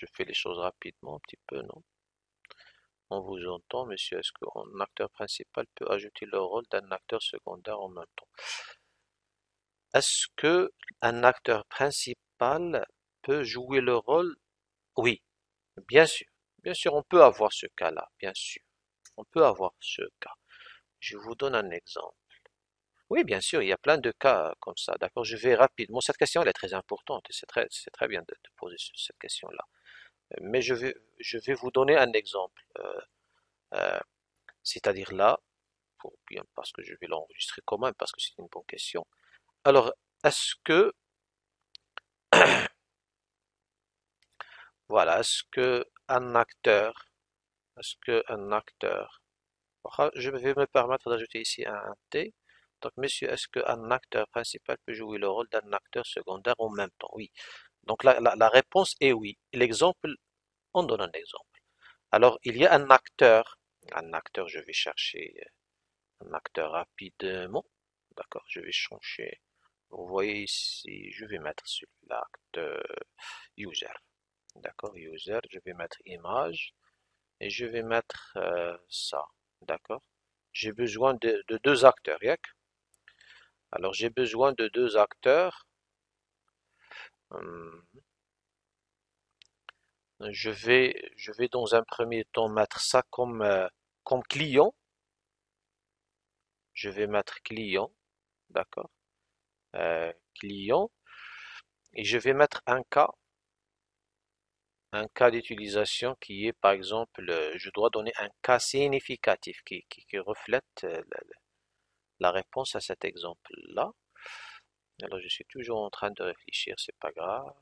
Je fais les choses rapidement un petit peu, non? On vous entend, monsieur. Est-ce qu'un acteur principal peut ajouter le rôle d'un acteur secondaire en même temps? Est-ce que un acteur principal peut jouer le rôle? Oui, bien sûr. Bien sûr, on peut avoir ce cas-là, bien sûr. On peut avoir ce cas. Je vous donne un exemple. Oui, bien sûr, il y a plein de cas comme ça. D'accord, je vais rapidement. Cette question, elle est très importante et c'est très bien de poser cette question-là. Mais je vais vous donner un exemple. Euh, C'est-à-dire là, pour bien, parce que je vais l'enregistrer quand même, parce que c'est une bonne question. Alors, est-ce que, voilà, est-ce que un acteur, je vais me permettre d'ajouter ici un T. Donc, monsieur, est-ce qu'un acteur principal peut jouer le rôle d'un acteur secondaire en même temps? Oui. Donc, la réponse est oui. L'exemple, on donne un exemple. Alors, il y a un acteur, je vais chercher un acteur rapidement. D'accord, je vais changer. Vous voyez ici, je vais mettre sur l'acte user. D'accord, user, je vais mettre image et je vais mettre ça. D'accord. J'ai besoin de deux acteurs, yak. Alors j'ai besoin de deux acteurs. Hum, je vais dans un premier temps mettre ça comme client. Je vais mettre client, d'accord. Client et je vais mettre un cas d'utilisation qui est par exemple, je dois donner un cas significatif qui reflète la réponse à cet exemple-là. Alors je suis toujours en train de réfléchir, c'est pas grave.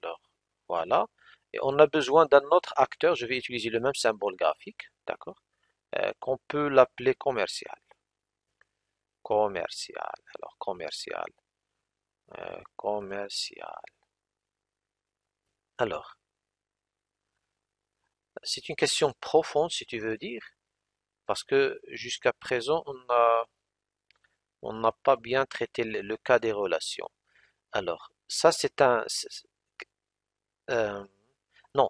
Alors voilà. Et on a besoin d'un autre acteur, je vais utiliser le même symbole graphique, d'accord, qu'on peut l'appeler commercial. Commercial, alors commercial, commercial. Alors, c'est une question profonde si tu veux dire, parce que jusqu'à présent, on n'a pas bien traité le cas des relations. Alors, ça c'est euh, non,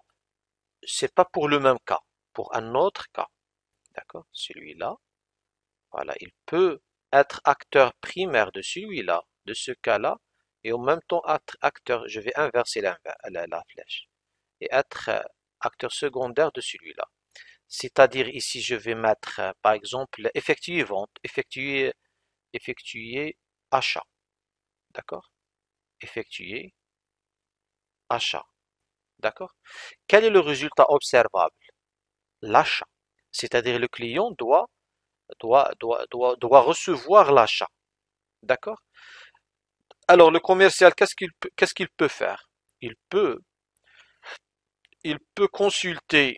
c'est pas pour le même cas, pour un autre cas, d'accord? Celui-là, voilà, il peut être acteur primaire de celui-là, de ce cas-là, et en même temps être acteur, je vais inverser la flèche, et être acteur secondaire de celui-là. C'est-à-dire ici, je vais mettre, par exemple, effectuer vente, effectuer achat, d'accord? Effectuer achat. D'accord? Quel est le résultat observable? L'achat. C'est-à-dire le client doit recevoir l'achat. D'accord? Alors le commercial, qu'est-ce qu'il peut faire? Il peut, il peut consulter,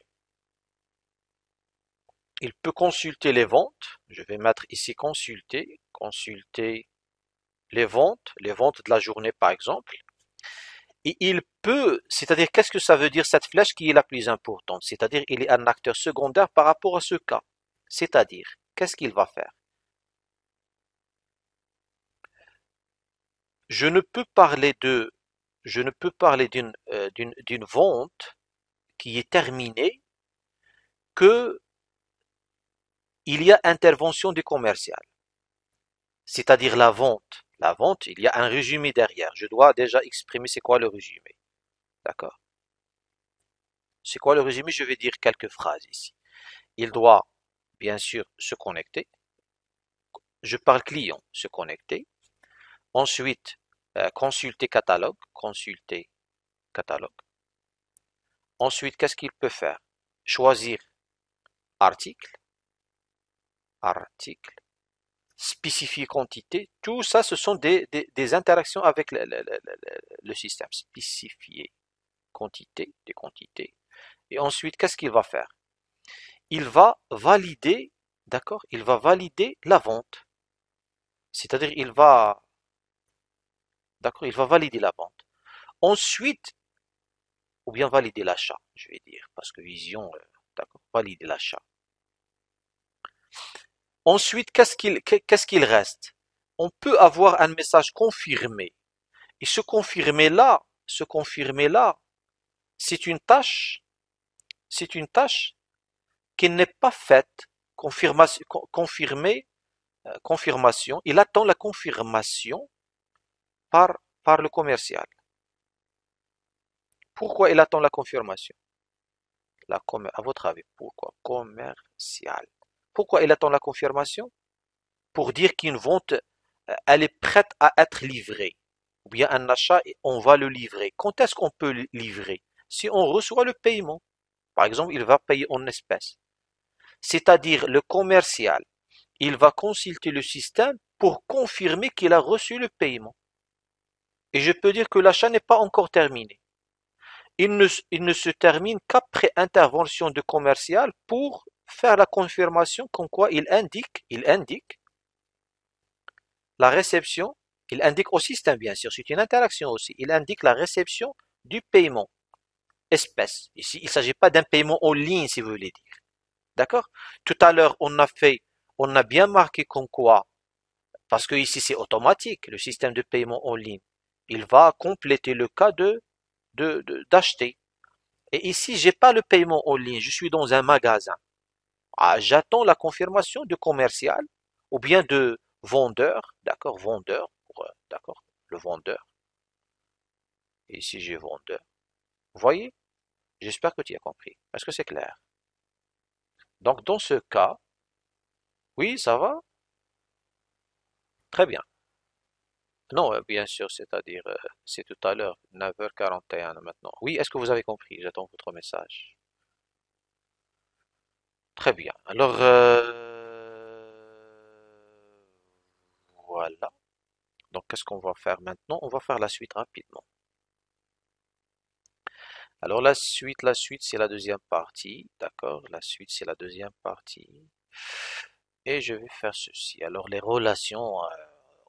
il peut consulter les ventes. Je vais mettre ici consulter les ventes de la journée par exemple. Et il peut, c'est-à-dire qu'est-ce que ça veut dire cette flèche qui est la plus importante? C'est-à-dire il est un acteur secondaire par rapport à ce cas. C'est-à-dire, qu'est-ce qu'il va faire? Je ne peux parler de, je ne peux parler d'une vente qui est terminée que il y a intervention du commercial. C'est-à-dire la vente. La vente, il y a un résumé derrière. Je dois déjà exprimer c'est quoi le résumé. D'accord? C'est quoi le résumé? Je vais dire quelques phrases ici. Il doit, bien sûr, se connecter. Je parle client, se connecter. Ensuite, consulter catalogue. Ensuite, qu'est-ce qu'il peut faire? Choisir article, article, spécifier quantité. Tout ça, ce sont des interactions avec le système. Spécifier quantité, des quantités. Et ensuite, qu'est-ce qu'il va faire? Il va valider, d'accord? Il va valider la vente. C'est-à-dire, d'accord, il va valider la vente. Ensuite, ou bien valider l'achat, je vais dire, parce que vision, d'accord, valider l'achat. Ensuite, qu'est-ce qu'il reste? On peut avoir un message confirmé. Et ce confirmé-là, C'est une tâche, c'est une tâche qui n'est pas faite, confirmation, il attend la confirmation par le commercial. Pourquoi il attend la confirmation? À votre avis, pourquoi? Commercial. Pourquoi il attend la confirmation? Pour dire qu'une vente, elle est prête à être livrée. Ou bien un achat, on va le livrer. Quand est-ce qu'on peut le livrer? Si on reçoit le paiement. Par exemple, il va payer en espèces. C'est-à-dire le commercial, il va consulter le système pour confirmer qu'il a reçu le paiement. Et je peux dire que l'achat n'est pas encore terminé. Il ne se termine qu'après intervention de commercial pour faire la confirmation comme quoi il indique la réception, il indique au système bien sûr, c'est une interaction aussi, il indique la réception du paiement espèce. Ici, il ne s'agit pas d'un paiement en ligne si vous voulez dire. D'accord? Tout à l'heure, on a bien marqué comme quoi, parce que ici c'est automatique, le système de paiement en ligne, il va compléter le cas d'acheter. Et ici, j'ai pas le paiement en ligne, je suis dans un magasin. Ah, j'attends la confirmation de commercial ou bien de vendeur, d'accord, vendeur, d'accord, le vendeur. Et ici, j'ai vendeur. Vous voyez? J'espère que tu as compris. Est-ce que c'est clair? Donc, dans ce cas, oui, ça va? Très bien. Non, bien sûr, c'est-à-dire, c'est tout à l'heure, 9h41 maintenant. Oui, est-ce que vous avez compris? J'attends votre message. Très bien. Alors, voilà. Donc, qu'est-ce qu'on va faire maintenant? On va faire la suite rapidement. Alors, la suite, c'est la deuxième partie. D'accord? La suite, c'est la deuxième partie. Et je vais faire ceci. Alors, les relations,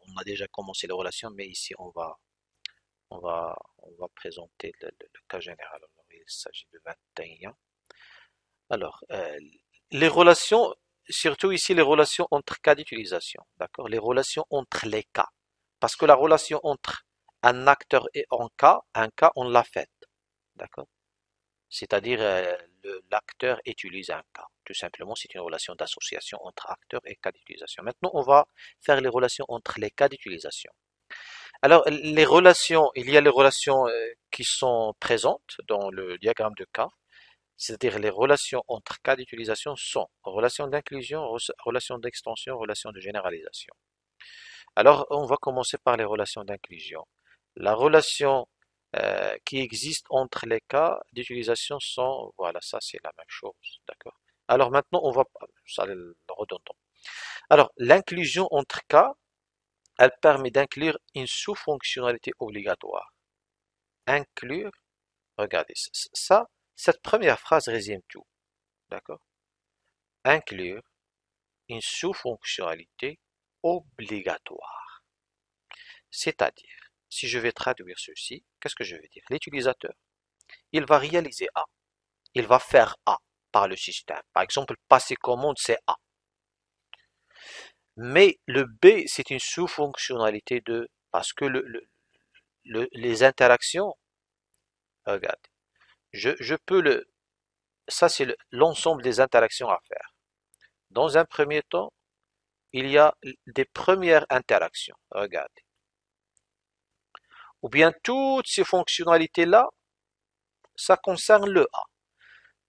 on a déjà commencé les relations, mais ici, on va présenter le cas général. Alors, il s'agit de 21. Alors, les relations, surtout ici, les relations entre cas d'utilisation. D'accord? Les relations entre les cas. Parce que la relation entre un acteur et un cas, on l'a faite. D'accord? C'est-à-dire, l'acteur utilise un cas. Tout simplement, c'est une relation d'association entre acteur et cas d'utilisation. Maintenant, on va faire les relations entre les cas d'utilisation. Alors, les relations, il y a les relations qui sont présentes dans le diagramme de cas, c'est-à-dire les relations entre cas d'utilisation sont relations d'inclusion, relations d'extension, relations de généralisation. Alors, on va commencer par les relations d'inclusion. La relation qui existe entre les cas d'utilisation sont, voilà, ça c'est la même chose, d'accord. Alors maintenant, ça le redondant. Alors, l'inclusion entre cas, elle permet d'inclure une sous-fonctionnalité obligatoire. Inclure, regardez, cette première phrase résume tout, d'accord. Inclure une sous-fonctionnalité obligatoire. C'est-à-dire, si je vais traduire ceci, qu'est-ce que je veux dire? L'utilisateur, il va réaliser A. Il va faire A par le système. Par exemple, passer commande, c'est A. Mais le B, c'est une sous-fonctionnalité de... Parce que les interactions, regarde, je peux ça c'est l'ensemble des interactions à faire. Dans un premier temps, il y a des premières interactions, regarde. Ou bien toutes ces fonctionnalités-là, ça concerne le A.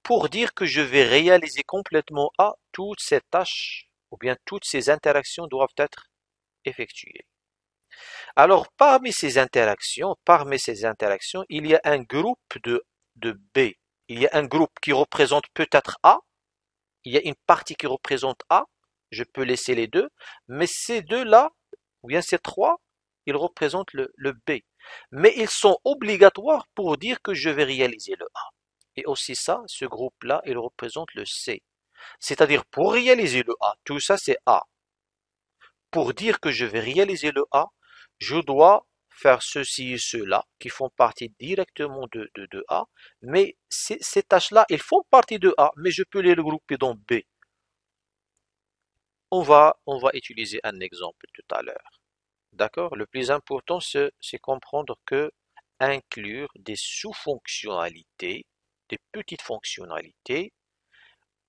Pour dire que je vais réaliser complètement A, toutes ces tâches ou bien toutes ces interactions doivent être effectuées. Alors parmi ces interactions, il y a un groupe de B. Il y a un groupe qui représente peut-être A, il y a une partie qui représente A, je peux laisser les deux, mais ces deux-là, ou bien ces trois, ils représentent le B. Mais ils sont obligatoires pour dire que je vais réaliser le A. Et aussi ça, ce groupe-là, il représente le C. C'est-à-dire, pour réaliser le A, tout ça c'est A. Pour dire que je vais réaliser le A, je dois faire ceci et cela qui font partie directement de A, mais ces tâches-là, elles font partie de A, mais je peux les regrouper dans B. On va utiliser un exemple tout à l'heure. D'accord? Le plus important, c'est comprendre que inclure des sous-fonctionnalités, des petites fonctionnalités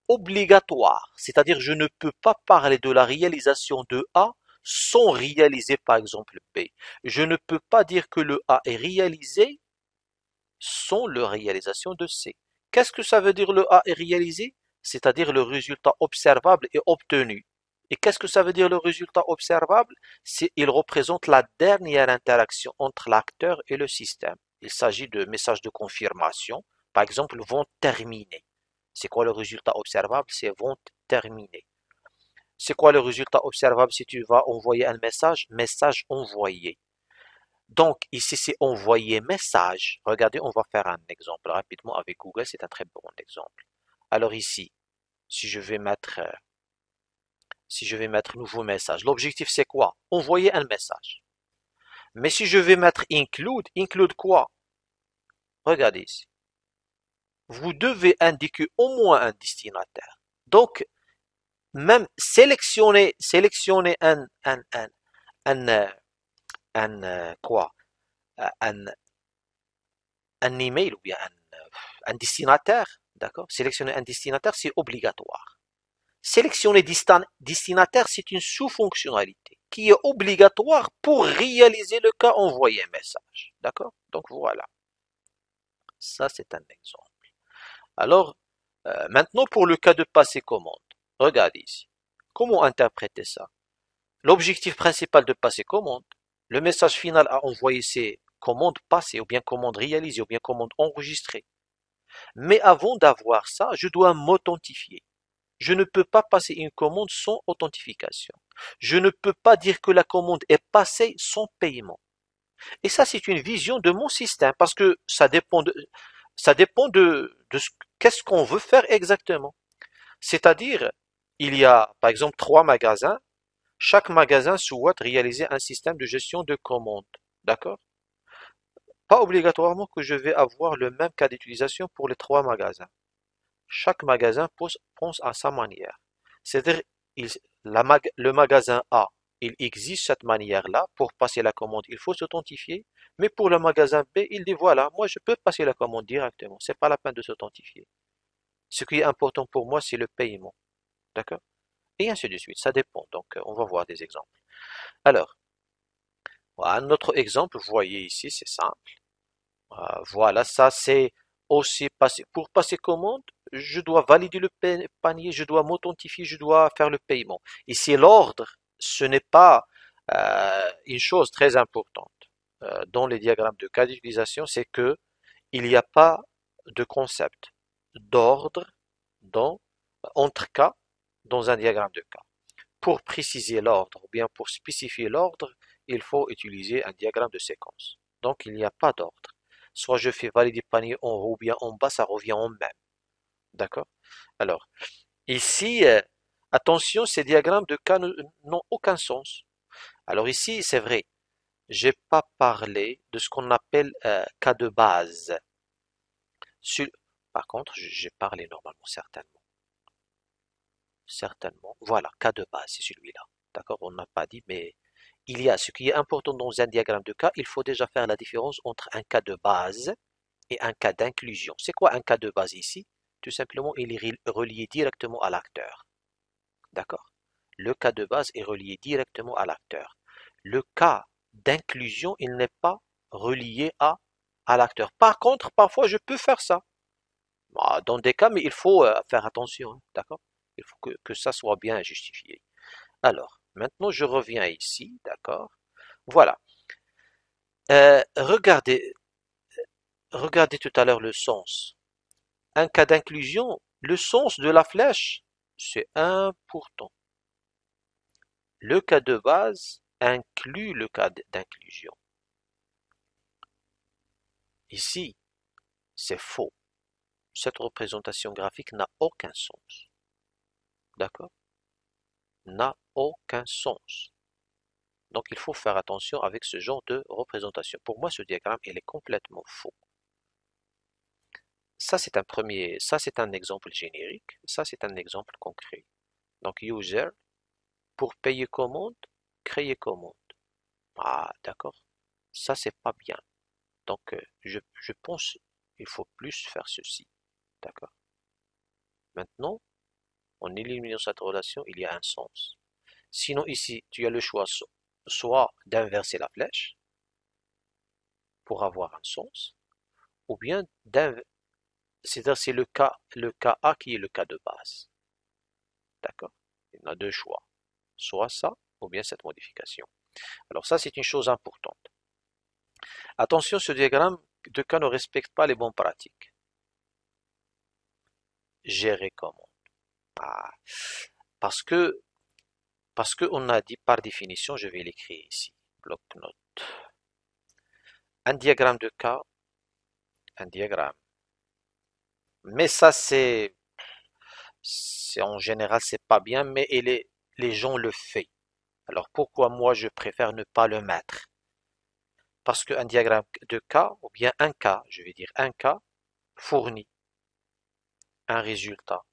obligatoires. C'est-à-dire, je ne peux pas parler de la réalisation de A sans réaliser, par exemple, B. Je ne peux pas dire que le A est réalisé sans la réalisation de C. Qu'est-ce que ça veut dire le A est réalisé? C'est-à-dire le résultat observable est obtenu. Et qu'est-ce que ça veut dire le résultat observable? Il représente la dernière interaction entre l'acteur et le système. Il s'agit de messages de confirmation, par exemple, vont terminer. C'est quoi le résultat observable? C'est vont terminer. C'est quoi le résultat observable si tu vas envoyer un message? Message envoyé. Donc, ici, c'est envoyer message. Regardez, on va faire un exemple rapidement avec Google. C'est un très bon exemple. Alors ici, si je vais mettre, nouveau message, l'objectif c'est quoi? Envoyer un message. Mais si je vais mettre include quoi? Regardez ici. Vous devez indiquer au moins un destinataire. Donc, même sélectionner quoi? Un, un email ou bien un destinataire, d'accord? Sélectionner un destinataire, c'est obligatoire. Sélectionner destinataire, c'est une sous-fonctionnalité qui est obligatoire pour réaliser le cas envoyer message, d'accord? Donc voilà, ça c'est un exemple. Alors, maintenant pour le cas de passer commande, regardez ici. Comment interpréter ça? L'objectif principal de passer commande, le message final à envoyer c'est commande passée ou bien commande réalisée ou bien commande enregistrée. Mais avant d'avoir ça, je dois m'authentifier. Je ne peux pas passer une commande sans authentification. Je ne peux pas dire que la commande est passée sans paiement. Et ça, c'est une vision de mon système parce que ça dépend de qu'est-ce qu'on veut faire exactement. C'est-à-dire, il y a, par exemple, 3 magasins. Chaque magasin souhaite réaliser un système de gestion de commandes. D'accord? Pas obligatoirement que je vais avoir le même cas d'utilisation pour les 3 magasins. Chaque magasin pense à sa manière. C'est-à-dire, le magasin A, il existe cette manière-là. Pour passer la commande, il faut s'authentifier. Mais pour le magasin B, il dit voilà, moi je peux passer la commande directement. C'est pas la peine de s'authentifier. Ce qui est important pour moi, c'est le paiement. D'accord? Et ainsi de suite. Ça dépend. Donc, on va voir des exemples. Alors, voilà, un autre exemple, vous voyez ici, c'est simple. Voilà, ça c'est aussi passer. Pour passer commande, je dois valider le panier, je dois m'authentifier, je dois faire le paiement. Ici, l'ordre, ce n'est pas une chose très importante dans les diagrammes de cas d'utilisation, c'est que il n'y a pas de concept d'ordre dans, entre cas dans un diagramme de cas. Pour préciser l'ordre ou bien pour spécifier l'ordre, il faut utiliser un diagramme de séquence. Donc, il n'y a pas d'ordre. Soit je fais valider panier en haut ou bien en bas, ça revient en même. D'accord? Alors, ici, attention, ces diagrammes de cas n'ont aucun sens. Alors ici, c'est vrai, j'ai pas parlé de ce qu'on appelle cas de base. Sur- Par contre, j'ai parlé normalement, certainement. Certainement. Voilà, cas de base, c'est celui-là. D'accord? On n'a pas dit, mais il y a ce qui est important dans un diagramme de cas, il faut déjà faire la différence entre un cas de base et un cas d'inclusion. C'est quoi un cas de base ici? Tout simplement, il est relié directement à l'acteur. D'accord? Le cas de base est relié directement à l'acteur. Le cas d'inclusion, il n'est pas relié à l'acteur. Par contre, parfois, je peux faire ça. Dans des cas, mais il faut faire attention. Hein, d'accord? Il faut que ça soit bien justifié. Alors, maintenant, je reviens ici. D'accord? Voilà. Regardez tout à l'heure le sens. Un cas d'inclusion, le sens de la flèche, c'est important. Le cas de base inclut le cas d'inclusion. Ici, c'est faux. Cette représentation graphique n'a aucun sens. D'accord? N'a aucun sens. Donc il faut faire attention avec ce genre de représentation. Pour moi, ce diagramme, il est complètement faux. Ça c'est un exemple générique. Ça c'est un exemple concret. Donc user, pour payer commande, créer commande. Ah, d'accord. Ça c'est pas bien. Donc, je pense qu'il faut plus faire ceci. D'accord? Maintenant, en éliminant cette relation, il y a un sens. Sinon, ici, tu as le choix soit d'inverser la flèche pour avoir un sens, ou bien c'est-à-dire c'est le cas A qui est le cas de base. D'accord? Il y en a deux choix. Soit ça, ou bien cette modification. Alors ça, c'est une chose importante. Attention, ce diagramme de cas ne respecte pas les bonnes pratiques. Gérer comment? Ah, parce que, parce qu'on a dit par définition, je vais l'écrire ici, bloc-notes. Un diagramme de cas, un diagramme. Mais ça, c'est en général, c'est pas bien, mais les gens le font. Alors pourquoi moi je préfère ne pas le mettre? Parce qu'un diagramme de cas, ou bien un cas, je vais dire un cas, fournit un résultat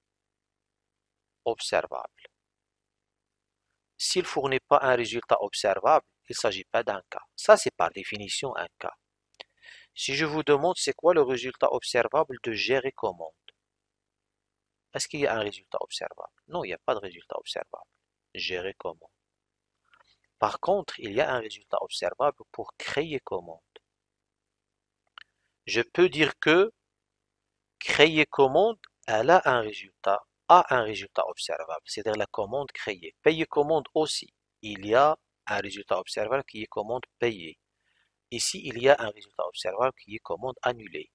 observable. S'il ne fournit pas un résultat observable, il ne s'agit pas d'un cas. Ça, c'est par définition un cas. Si je vous demande c'est quoi le résultat observable de gérer commande, est-ce qu'il y a un résultat observable? Non, il n'y a pas de résultat observable. Gérer commande. Par contre, il y a un résultat observable pour créer commande. Je peux dire que créer commande, elle a un résultat observable, c'est-à-dire la commande créée. Payer commande aussi, il y a un résultat observable qui est commande payée. Ici, il y a un résultat observable qui est commande annulée.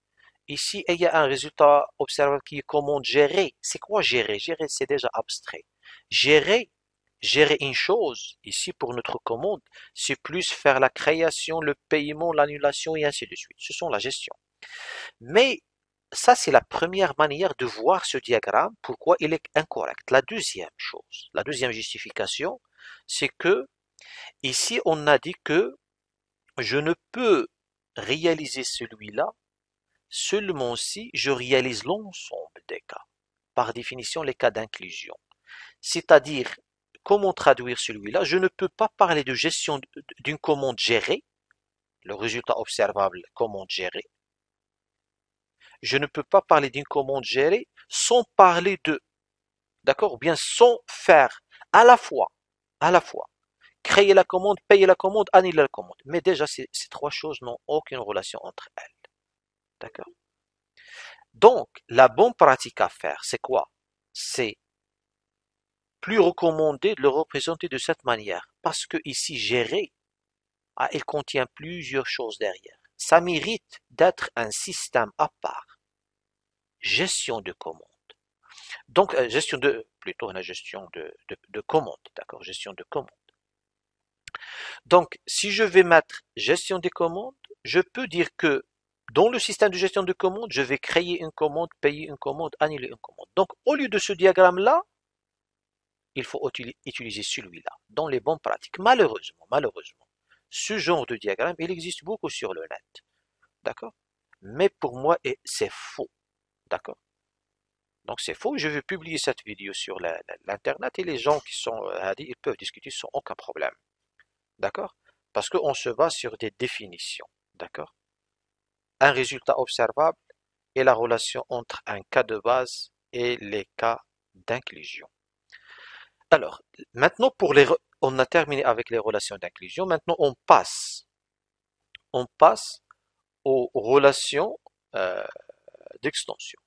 Ici, il y a un résultat observable qui est commande gérée. C'est quoi gérer? Gérer, c'est déjà abstrait. Gérer, gérer une chose, ici pour notre commande, c'est plus faire la création, le paiement, l'annulation et ainsi de suite. Ce sont la gestion. Mais ça, c'est la première manière de voir ce diagramme, pourquoi il est incorrect. La deuxième chose, la deuxième justification, c'est que ici, on a dit que je ne peux réaliser celui-là seulement si je réalise l'ensemble des cas. Par définition, les cas d'inclusion. C'est-à-dire, comment traduire celui-là? Je ne peux pas parler de gestion d'une commande gérée, le résultat observable commande gérée. Je ne peux pas parler d'une commande gérée sans parler de, d'accord? Ou bien sans faire à la fois, créer la commande, payer la commande, annuler la commande. Mais déjà, ces trois choses n'ont aucune relation entre elles. D'accord? Donc, la bonne pratique à faire, c'est quoi? C'est plus recommandé de le représenter de cette manière. Parce que ici, gérer, il contient plusieurs choses derrière. Ça mérite d'être un système à part. Gestion de commande. Donc, plutôt la gestion de commande, d'accord, gestion de commande. Donc, si je vais mettre gestion des commandes, je peux dire que dans le système de gestion de commande, je vais créer une commande, payer une commande, annuler une commande. Donc, au lieu de ce diagramme-là, il faut utiliser celui-là dans les bonnes pratiques. Malheureusement, ce genre de diagramme, il existe beaucoup sur le net, d'accord? Mais pour moi, c'est faux, d'accord? Donc c'est faux, je vais publier cette vidéo sur l'internet et les gens qui sont ils peuvent discuter sans aucun problème. D'accord? Parce qu'on se base sur des définitions. D'accord? Un résultat observable et la relation entre un cas de base et les cas d'inclusion. Alors, maintenant on a terminé avec les relations d'inclusion. Maintenant on passe aux relations euh, d'extension.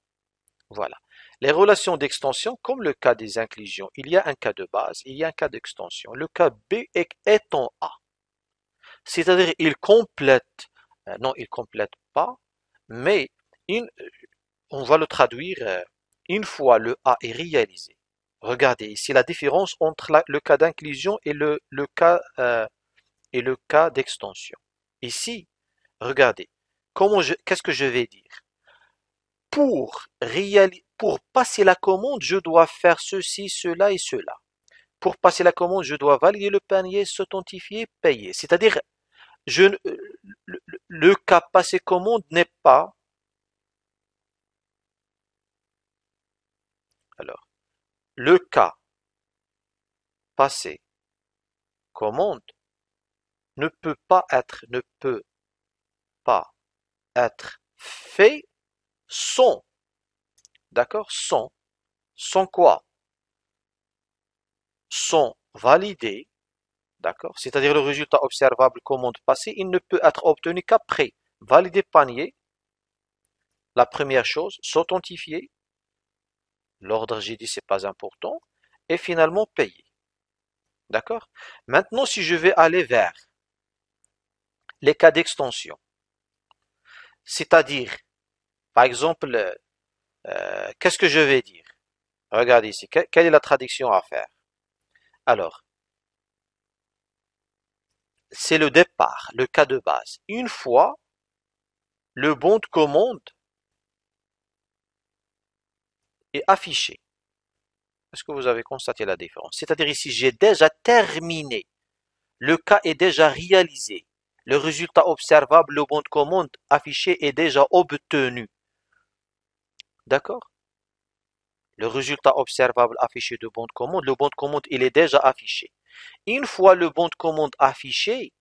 Voilà. Les relations d'extension, comme le cas des inclusions, il y a un cas de base, il y a un cas d'extension. Le cas B est en A. C'est-à-dire, il complète, non, il complète pas, mais une- on va le traduire une fois le A est réalisé. Regardez ici la différence entre le cas d'inclusion et le cas d'extension. Ici, regardez, qu'est-ce que je vais dire? Pour passer la commande, je dois faire ceci, cela et cela. Pour passer la commande, je dois valider le panier, s'authentifier, payer. C'est-à-dire, le cas passé commande n'est pas. Alors, le cas passé commande ne peut pas être fait sont, d'accord, sont quoi? Sont validés, d'accord, c'est-à-dire le résultat observable commande passée, il ne peut être obtenu qu'après valider panier, la première chose, s'authentifier, l'ordre j'ai dit c'est pas important, et finalement payer, d'accord? Maintenant, si je vais aller vers les cas d'extension, c'est-à-dire, par exemple, qu'est-ce que je vais dire? Regardez ici, quelle est la traduction à faire? Alors, c'est le départ, le cas de base. Une fois le bon de commande est affiché. Est-ce que vous avez constaté la différence? C'est-à-dire ici, j'ai déjà terminé. Le cas est déjà réalisé. Le résultat observable, le bon de commande affiché est déjà obtenu. D'accord? Le résultat observable affiché de bon de commande, le bon de commande, il est déjà affiché. Une fois le bon de commande affiché,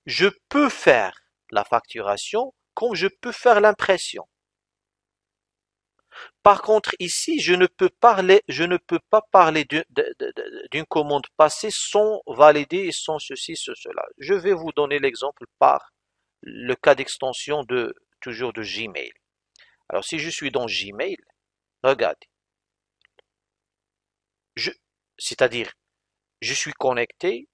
je peux faire la facturation comme je peux faire l'impression. Par contre, ici, je ne peux pas parler d'une commande passée sans valider et sans ceci, cela. Je vais vous donner l'exemple par le cas d'extension toujours de Gmail. Alors, si je suis dans Gmail, regardez, je, c'est-à-dire, je suis connecté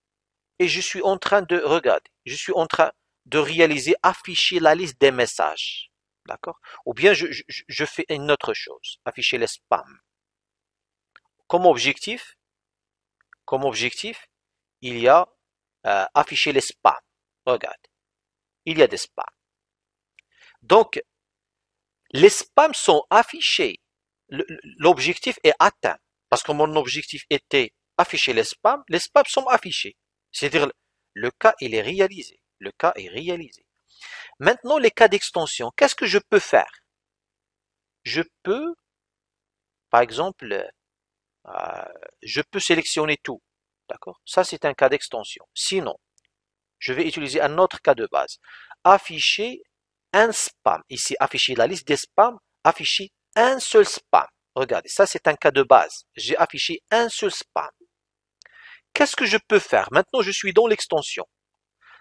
et je suis en train de regarder, je suis en train de réaliser, afficher la liste des messages. D'accord? Ou bien je fais une autre chose, afficher les spams. Comme objectif, comme objectif, il y a afficher les spams. Regarde, il y a des spams. Donc, les spams sont affichés. L'objectif est atteint. Parce que mon objectif était afficher les spams sont affichés. C'est-à-dire, le cas, il est réalisé. Le cas est réalisé. Maintenant, les cas d'extension, qu'est-ce que je peux faire? Je peux, par exemple, je peux sélectionner tout. D'accord? Ça, c'est un cas d'extension. Sinon, je vais utiliser un autre cas de base. Afficher un spam. Ici, afficher la liste des spams, afficher un seul spam. Regardez, ça c'est un cas de base. J'ai affiché un seul spam. Qu'est-ce que je peux faire? Maintenant, je suis dans l'extension.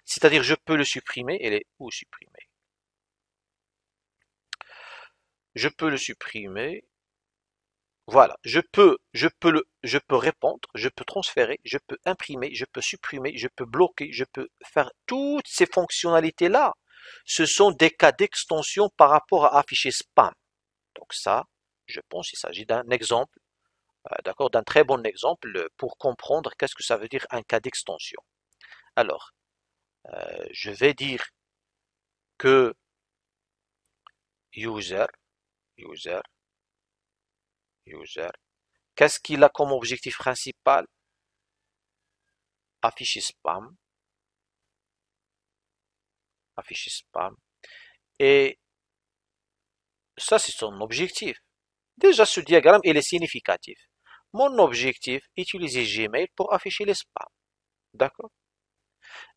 C'est-à-dire, je peux le supprimer. Elle est où supprimer? Je peux le supprimer. Voilà, je peux répondre, je peux transférer, je peux imprimer, je peux supprimer, je peux bloquer, je peux faire toutes ces fonctionnalités-là. Ce sont des cas d'extension par rapport à afficher spam. Donc ça, je pense qu'il s'agit d'un exemple, d'accord, d'un très bon exemple pour comprendre qu'est-ce que ça veut dire un cas d'extension. Alors, je vais dire que user, user, user, qu'est-ce qu'il a comme objectif principal? Afficher spam, afficher spam. Et ça, c'est son objectif. Déjà, ce diagramme, il est significatif. Mon objectif, utiliser Gmail pour afficher les spams. D'accord?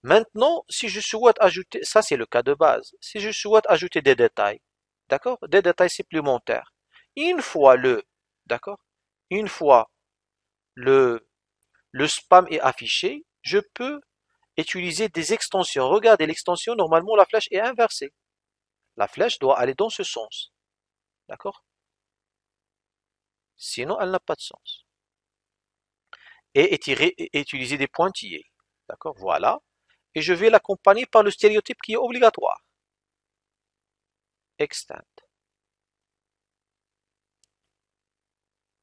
Maintenant, si je souhaite ajouter, ça c'est le cas de base, si je souhaite ajouter des détails, d'accord? Des détails supplémentaires. Une fois d'accord? Une fois le, le spam est affiché, je peux utiliser des extensions. Regardez l'extension, normalement la flèche est inversée. La flèche doit aller dans ce sens. D'accord? Sinon, elle n'a pas de sens. Et utiliser des pointillés. D'accord? Voilà. Et je vais l'accompagner par le stéréotype qui est obligatoire. Extend.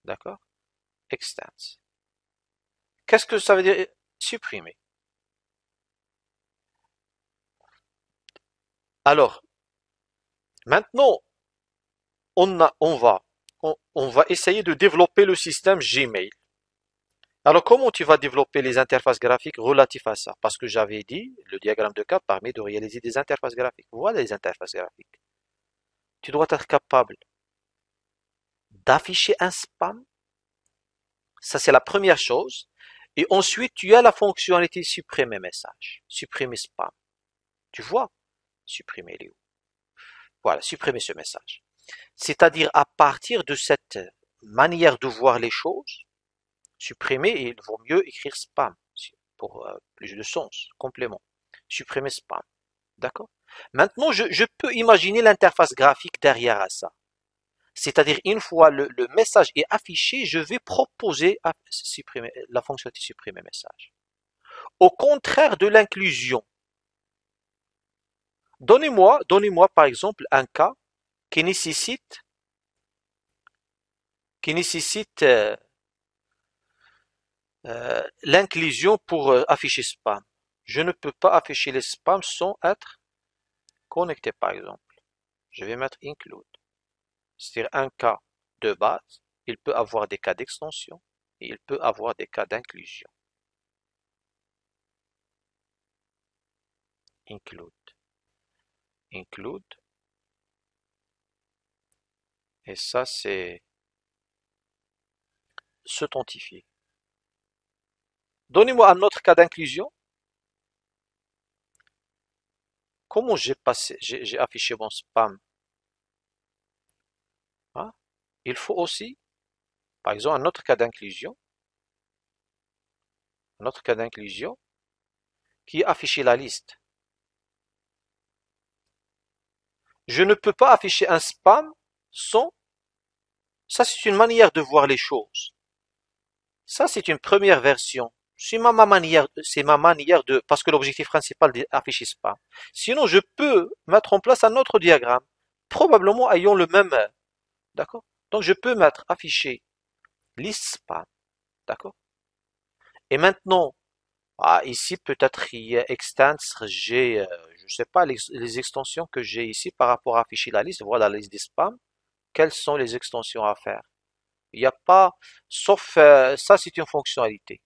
D'accord? Extends. Qu'est-ce que ça veut dire? Supprimer. Alors, maintenant, on va essayer de développer le système Gmail. Alors, comment tu vas développer les interfaces graphiques relatives à ça? Parce que j'avais dit, le diagramme de cas permet de réaliser des interfaces graphiques. Voilà les interfaces graphiques. Tu dois être capable d'afficher un spam. Ça, c'est la première chose. Et ensuite, tu as la fonctionnalité supprimer message, supprimer spam. Tu vois? Supprimer les. Voilà, supprimer ce message. C'est-à-dire à partir de cette manière de voir les choses, supprimer, et il vaut mieux écrire spam pour plus de sens, complément. Supprimer spam. D'accord? Maintenant, je peux imaginer l'interface graphique derrière à ça. C'est-à-dire, une fois le message est affiché, je vais proposer à supprimer, la fonctionnalité supprimer message. Au contraire de l'inclusion, donnez-moi par exemple un cas qui nécessite, qui nécessite l'inclusion pour afficher spam. Je ne peux pas afficher les spams sans être connecté, par exemple. Je vais mettre include. C'est-à-dire un cas de base, il peut avoir des cas d'extension et il peut avoir des cas d'inclusion. Include. Include. Et ça, c'est s'authentifier. Donnez-moi un autre cas d'inclusion. Comment j'ai affiché mon spam? Hein? Il faut aussi, par exemple, un autre cas d'inclusion qui est afficher la liste. Je ne peux pas afficher un spam sans. Ça, c'est une manière de voir les choses. Ça, c'est une première version. C'est ma manière de, parce que l'objectif principal d'afficher spam. Sinon, je peux mettre en place un autre diagramme, probablement ayant le même, d'accord? Donc, je peux mettre afficher liste spam, d'accord? Et maintenant, ici, peut-être il y a extends, j'ai, je sais pas, les extensions que j'ai ici par rapport à afficher la liste. Voilà la liste des spams. Quelles sont les extensions à faire? Il n'y a pas, sauf, ça, c'est une fonctionnalité.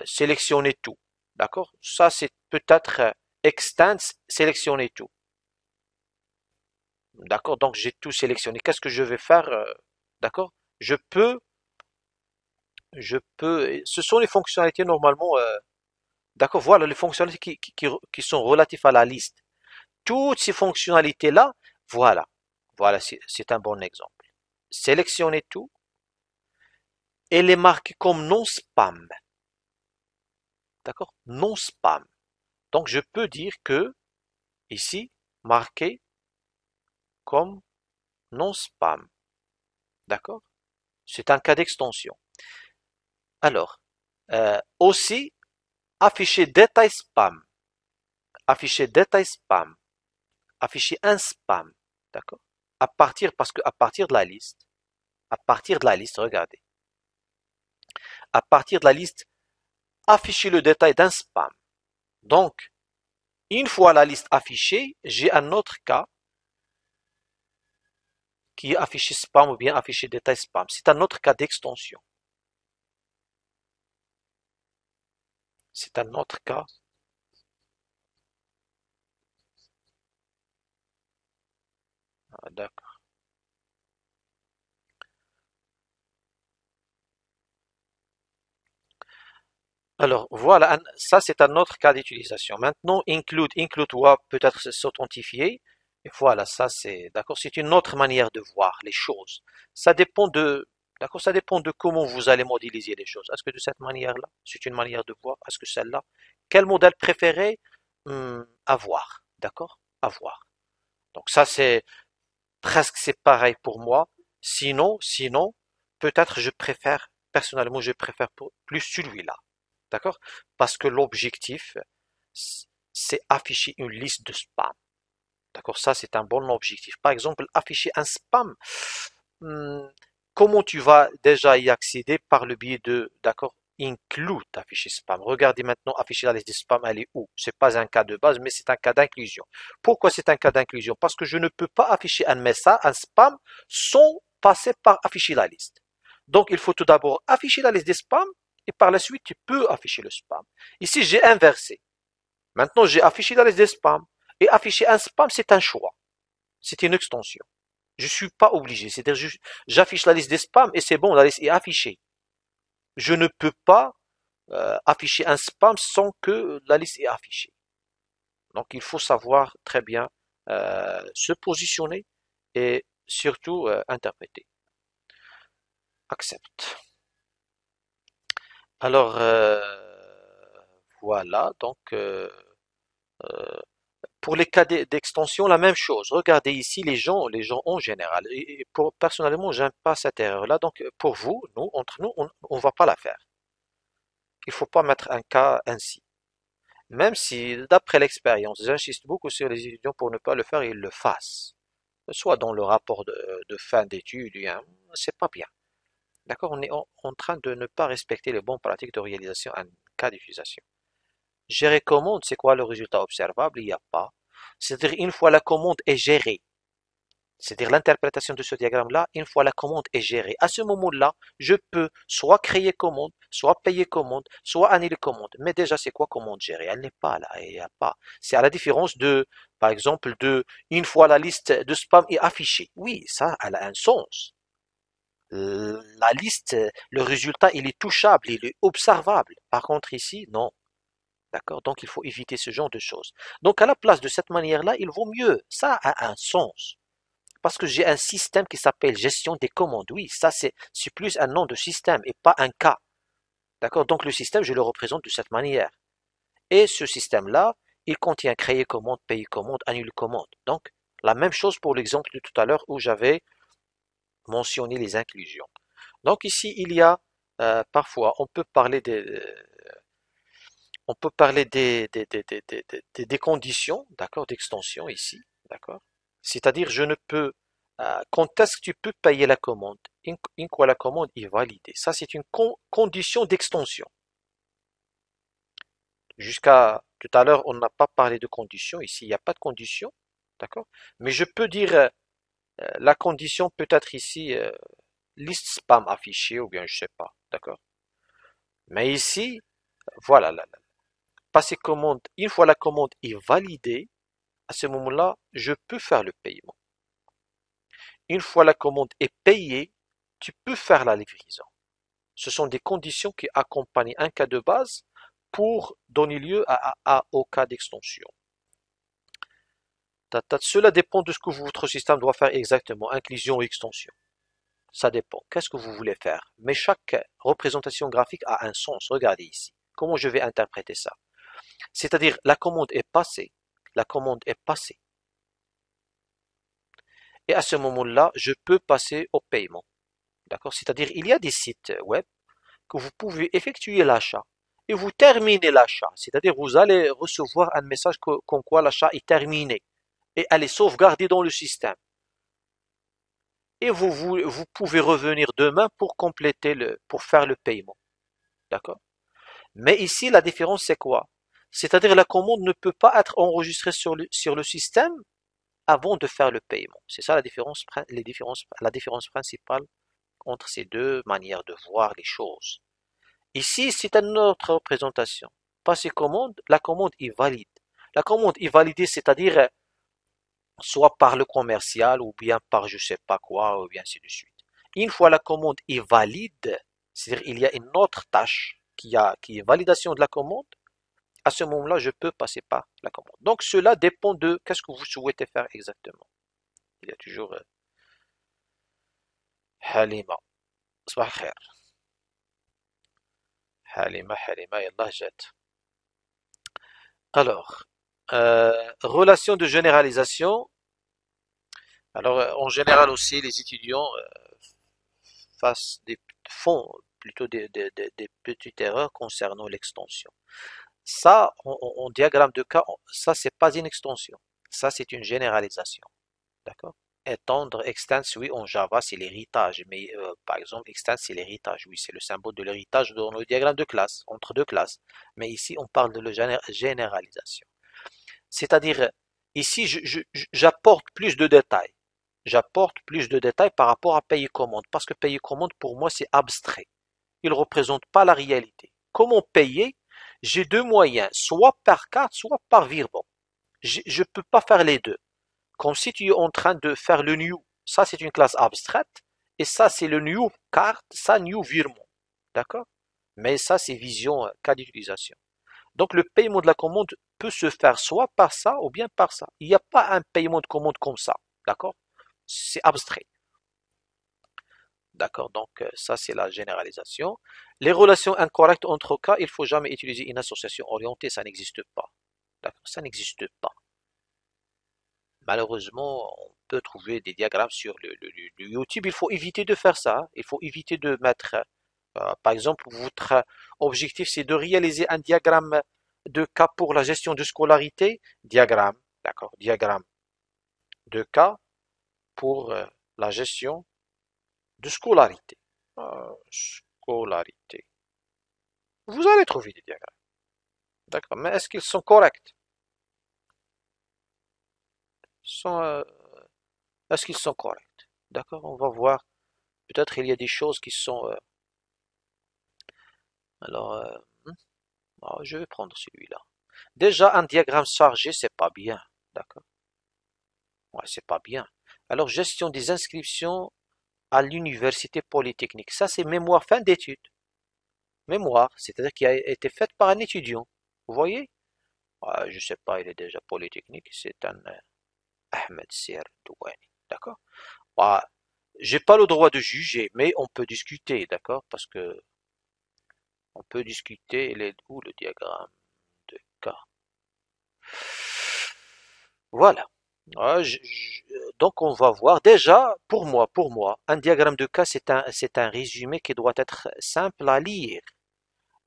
Sélectionner tout. D'accord? Ça, c'est peut-être extends, sélectionner tout. D'accord? Donc, j'ai tout sélectionné. Qu'est-ce que je vais faire? D'accord? Ce sont les fonctionnalités normalement, d'accord? Voilà les fonctionnalités qui sont relatives à la liste. Toutes ces fonctionnalités-là, voilà, c'est un bon exemple. Sélectionner tout et les marquer comme non spam. D'accord? Non spam. Donc, je peux dire que, ici, marquer comme non spam. D'accord? C'est un cas d'extension. Alors, aussi, afficher détail spam. Afficher détail spam. Afficher un spam. D'accord? Parce que à partir de la liste, regardez. À partir de la liste, afficher le détail d'un spam. Donc, une fois la liste affichée, j'ai un autre cas qui est affiché spam ou bien affiché détail spam. C'est un autre cas d'extension. C'est un autre cas. D'accord. Alors, voilà, ça c'est un autre cas d'utilisation. Maintenant, include doit peut-être s'authentifier. Et voilà, ça c'est, d'accord, c'est une autre manière de voir les choses. Ça dépend de, d'accord, ça dépend de comment vous allez modéliser les choses. Est-ce que de cette manière-là, c'est une manière de voir? Est-ce que celle-là? Quel modèle préféré? À voir, d'accord? À voir. Donc ça c'est presque c'est pareil pour moi. Sinon, peut-être personnellement, je préfère plus celui-là. D'accord? Parce que l'objectif, c'est afficher une liste de spam. D'accord? Ça, c'est un bon objectif. Par exemple, afficher un spam, hmm, comment tu vas déjà y accéder par le biais de, d'accord, include afficher spam. Regardez maintenant, afficher la liste des spams, elle est où? C'est pas un cas de base, mais c'est un cas d'inclusion. Pourquoi c'est un cas d'inclusion? Parce que je ne peux pas afficher un message, un spam, sans passer par afficher la liste. Donc, il faut tout d'abord afficher la liste des spams, et par la suite, tu peux afficher le spam. Ici, j'ai inversé. Maintenant, j'ai affiché la liste des spams. Et afficher un spam, c'est un choix. C'est une extension. Je ne suis pas obligé. C'est-à-dire, j'affiche la liste des spams et c'est bon, la liste est affichée. Je ne peux pas afficher un spam sans que la liste est affichée. Donc, il faut savoir très bien se positionner et surtout interpréter. Accepte. Alors voilà, donc pour les cas d'extension, la même chose. Regardez ici les gens en général. Et personnellement, j'aime pas cette erreur-là. Donc pour vous, nous, entre nous, on va pas la faire. Il faut pas mettre un cas ainsi. Même si, d'après l'expérience, j'insiste beaucoup sur les étudiants pour ne pas le faire, ils le fassent. Soit dans le rapport de fin d'études, hein, c'est pas bien. D'accord? On est en train de ne pas respecter les bonnes pratiques de réalisation en cas d'utilisation. Gérer commande, c'est quoi le résultat observable? Il n'y a pas. C'est-à-dire, une fois la commande est gérée, c'est-à-dire l'interprétation de ce diagramme-là, une fois la commande est gérée, à ce moment-là, je peux soit créer commande, soit payer commande, soit annuler commande. Mais déjà, c'est quoi commande gérée? Elle n'est pas là, il n'y a pas. C'est à la différence de, par exemple, de une fois la liste de spam est affichée. Oui, ça, elle a un sens. La liste, le résultat, il est touchable, il est observable. Par contre, ici, non. D'accord? Donc, il faut éviter ce genre de choses. Donc, à la place de cette manière-là, il vaut mieux. Ça a un sens. Parce que j'ai un système qui s'appelle gestion des commandes. Oui, ça c'est plus un nom de système et pas un cas. D'accord? Donc le système, je le représente de cette manière. Et ce système-là, il contient créer commande, payer commande, annuler commande. Donc la même chose pour l'exemple de tout à l'heure où j'avais mentionné les inclusions. Donc ici, il y a parfois, on peut parler des conditions, d'accord, d'extension ici, d'accord. C'est-à-dire, je ne peux, quand est-ce que tu peux payer la commande? Une fois la commande est validée. Ça, c'est une condition d'extension. Jusqu'à tout à l'heure, on n'a pas parlé de condition. Ici, il n'y a pas de condition, d'accord. Mais je peux dire, la condition peut être ici, liste spam affichée ou bien je sais pas, d'accord. Mais ici, voilà, passer commande, une fois la commande est validée, à ce moment-là, je peux faire le paiement. Une fois la commande est payée, tu peux faire la livraison. Ce sont des conditions qui accompagnent un cas de base pour donner lieu au cas d'extension. Cela dépend de ce que votre système doit faire exactement, inclusion ou extension. Ça dépend. Qu'est-ce que vous voulez faire? Mais chaque représentation graphique a un sens. Regardez ici. Comment je vais interpréter ça? C'est-à-dire, la commande est passée. La commande est passée. Et à ce moment-là, je peux passer au paiement. D'accord? C'est-à-dire, il y a des sites web que vous pouvez effectuer l'achat et vous terminez l'achat. C'est-à-dire, vous allez recevoir un message comme quoi l'achat est terminé et elle est sauvegardée dans le système. Et vous pouvez revenir demain pour compléter pour faire le paiement. D'accord? Mais ici, la différence, c'est quoi? C'est-à-dire, la commande ne peut pas être enregistrée sur le système avant de faire le paiement. C'est ça la différence principale entre ces deux manières de voir les choses. Ici, c'est une autre représentation. Passer commande, la commande est valide. La commande est validée, c'est-à-dire soit par le commercial ou bien par je sais pas quoi, ou bien ainsi de suite. Une fois la commande est valide, c'est-à-dire il y a une autre tâche qui est validation de la commande, à ce moment-là, je peux passer par la commande. Donc cela dépend de qu'est-ce que vous souhaitez faire exactement. Il y a toujours Halima. صباح الخير. Halima, yallah jad. Alors, relation de généralisation. Alors, en général aussi, les étudiants font plutôt des petites erreurs concernant l'extension. Ça, en diagramme de cas, ça, c'est pas une extension. Ça, c'est une généralisation. D'accord? Étendre, extend, oui, en Java, c'est l'héritage. Mais par exemple, extend, c'est l'héritage. Oui, c'est le symbole de l'héritage dans le diagramme de classe, entre deux classes. Mais ici, on parle de la généralisation. C'est-à-dire, ici, j'apporte plus de détails. J'apporte plus de détails par rapport à payer commande. Parce que payer commande, pour moi, c'est abstrait. Il ne représente pas la réalité. Comment payer? J'ai deux moyens, soit par carte, soit par virement. Je ne peux pas faire les deux. Comme si tu es en train de faire le new. Ça, c'est une classe abstraite. Et ça, c'est le new carte, ça, new virement. D'accord? Mais ça, c'est vision, cas d'utilisation. Donc le paiement de la commande peut se faire soit par ça ou bien par ça. Il n'y a pas un paiement de commande comme ça, d'accord? C'est abstrait, d'accord? Donc ça c'est la généralisation. Les relations incorrectes entre cas, il faut jamais utiliser une association orientée, ça n'existe pas, d'accord? Ça n'existe pas. Malheureusement, on peut trouver des diagrammes sur le YouTube. Il faut éviter de faire ça. Il faut éviter de mettre, par exemple, votre objectif, c'est de réaliser un diagramme de cas pour la gestion de scolarité. Diagramme, d'accord, diagramme de cas pour la gestion de scolarité. Scolarité. Vous allez trouver des diagrammes, d'accord, mais est-ce qu'ils sont corrects? Sont, est-ce qu'ils sont corrects? D'accord, on va voir. Peut-être il y a des choses qui sont alors, je vais prendre celui-là. Déjà, un diagramme chargé, c'est pas bien. D'accord? Ouais, c'est pas bien. Alors, gestion des inscriptions à l'université polytechnique. Ça, c'est mémoire fin d'études. Mémoire, c'est-à-dire qui a été faite par un étudiant. Vous voyez? Ouais, je sais pas, il est déjà polytechnique. C'est un Ahmed Ser Douani. D'accord? Ouais, j'ai pas le droit de juger, mais on peut discuter, d'accord? Parce que on peut discuter. Il est où le diagramme de cas? Voilà. Ouais, donc on va voir déjà, pour moi, un diagramme de cas, c'est un résumé qui doit être simple à lire.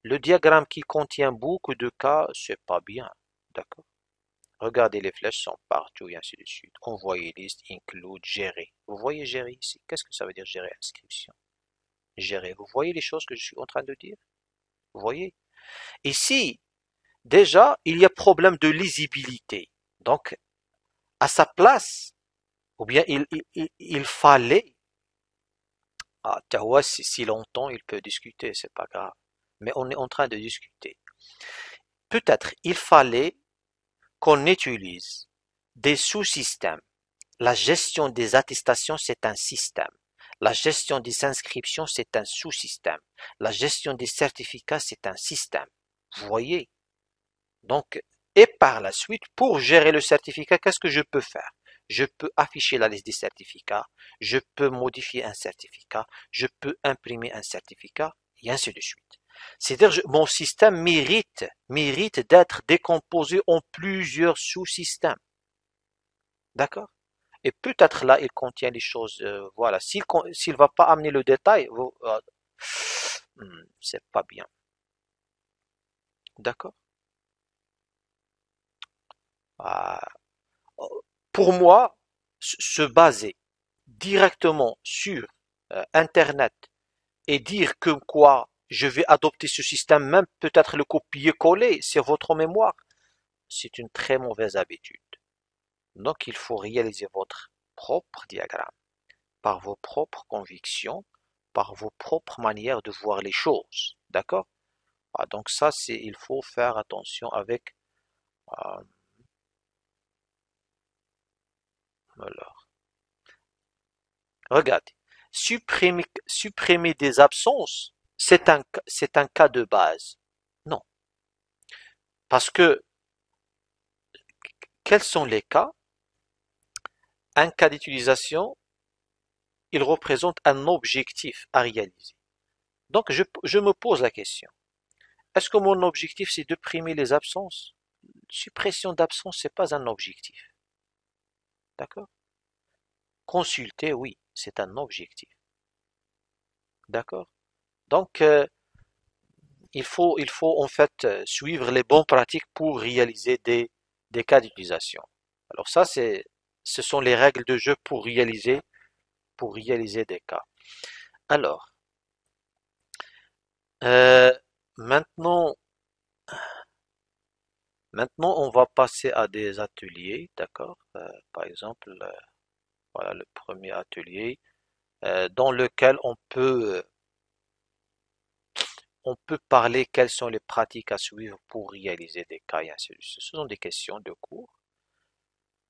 Le diagramme qui contient beaucoup de cas, c'est pas bien. D'accord? Regardez, les flèches sont partout et ainsi de suite. Envoyer liste, include, gérer. Vous voyez gérer ici? Qu'est-ce que ça veut dire gérer inscription? Gérer. Vous voyez les choses que je suis en train de dire? Vous voyez? Ici, déjà, il y a problème de lisibilité. Donc, à sa place, ou bien il fallait, Tawa, si longtemps il peut discuter, c'est pas grave. Mais on est en train de discuter. Peut-être il fallait qu'on utilise des sous-systèmes. La gestion des attestations, c'est un système. La gestion des inscriptions, c'est un sous-système. La gestion des certificats, c'est un système. Vous voyez? Donc, et par la suite, pour gérer le certificat, qu'est-ce que je peux faire? Je peux afficher la liste des certificats, je peux modifier un certificat, je peux imprimer un certificat, et ainsi de suite. C'est-à-dire, mon système mérite d'être décomposé en plusieurs sous-systèmes. D'accord? Et peut-être là, il contient des choses, voilà. S'il va pas amener le détail, c'est pas bien. D'accord? Ah, pour moi, se baser directement sur Internet et dire que quoi je vais adopter ce système, même peut-être le copier-coller, c'est votre mémoire, c'est une très mauvaise habitude. Donc il faut réaliser votre propre diagramme par vos propres convictions, par vos propres manières de voir les choses. D'accord? Donc ça, il faut faire attention avec. euh, alors, regardez, supprimer des absences, c'est un cas de base. Non, parce que quels sont les cas? Un cas d'utilisation, il représente un objectif à réaliser. Donc je me pose la question. Est-ce que mon objectif c'est de primer les absences? Suppression d'absence, c'est pas un objectif. D'accord? Consulter, oui, c'est un objectif. D'accord? Donc il faut en fait suivre les bonnes pratiques pour réaliser des cas d'utilisation. Alors ça, ce sont les règles de jeu pour réaliser des cas. Alors, euh, maintenant, maintenant, on va passer à des ateliers, d'accord? Par exemple, voilà le premier atelier dans lequel on peut parler quelles sont les pratiques à suivre pour réaliser des cas et ainsi de suite. Ce sont des questions de cours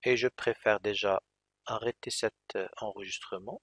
et je préfère déjà arrêter cet enregistrement